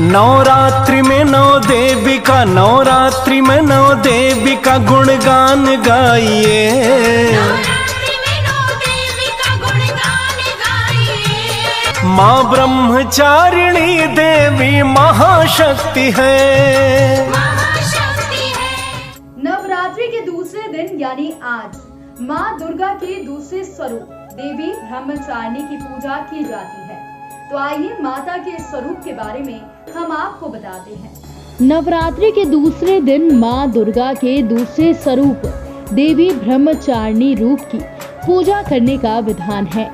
नवरात्रि में नौ देवी का गुणगान गाइए। माँ ब्रह्मचारिणी देवी महाशक्ति है। नवरात्रि के दूसरे दिन यानी आज माँ दुर्गा के दूसरे स्वरूप देवी ब्रह्मचारिणी की पूजा की जाती है। तो आइए माता के स्वरूप के बारे में हम आपको बताते हैं। नवरात्रि के दूसरे दिन माँ दुर्गा के दूसरे स्वरूप देवी ब्रह्मचारिणी रूप की पूजा करने का विधान है।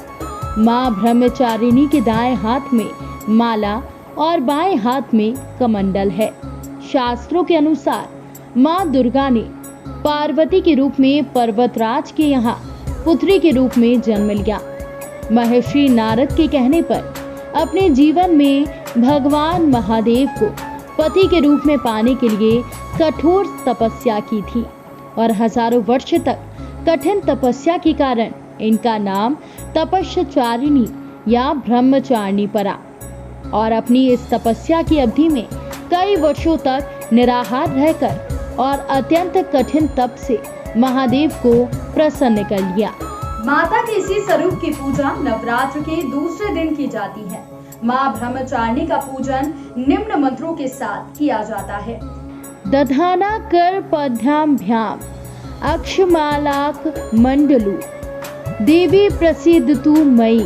माँ ब्रह्मचारिणी के दाएं हाथ में माला और बाएं हाथ में कमंडल है। शास्त्रों के अनुसार माँ दुर्गा ने पार्वती के रूप में पर्वतराज के यहाँ पुत्री के रूप में जन्म लिया। महर्षि नारद के कहने पर अपने जीवन में भगवान महादेव को पति के रूप में पाने के लिए कठोर तपस्या की थी और हजारों वर्ष तक कठिन तपस्या के कारण इनका नाम तपस्याचारिणी या ब्रह्मचारिणी पड़ा। और अपनी इस तपस्या की अवधि में कई वर्षों तक निराहार रहकर और अत्यंत कठिन तप से महादेव को प्रसन्न कर लिया। माता के इसी स्वरूप की पूजा नवरात्र के दूसरे दिन की जाती है। माँ ब्रह्मचारिणी का पूजन निम्न मंत्रों के साथ किया जाता है। दधाना कर पद्याभ्याम अक्षमालाक मंडलू देवी प्रसिद्ध तू मई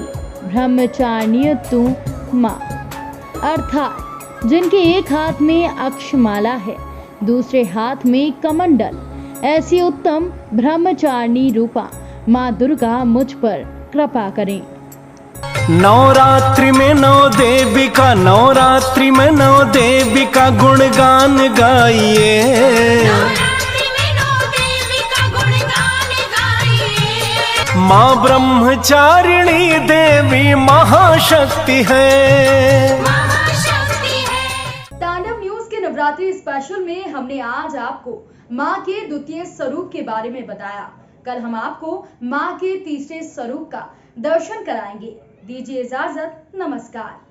ब्रह्मचारिणी तू माँ। अर्थात जिनके एक हाथ में अक्षमाला है, दूसरे हाथ में कमंडल, ऐसी उत्तम ब्रह्मचारिणी रूपा माँ दुर्गा मुझ पर कृपा करें। नवरात्रि में नौ देवी का गुणगान गाइए। माँ ब्रह्मचारिणी देवी महाशक्ति है। तांडव न्यूज के नवरात्रि स्पेशल में हमने आज आपको माँ के द्वितीय स्वरूप के बारे में बताया। कल हम आपको माँ के तीसरे स्वरूप का दर्शन कराएंगे। दीजिए इजाजत, नमस्कार।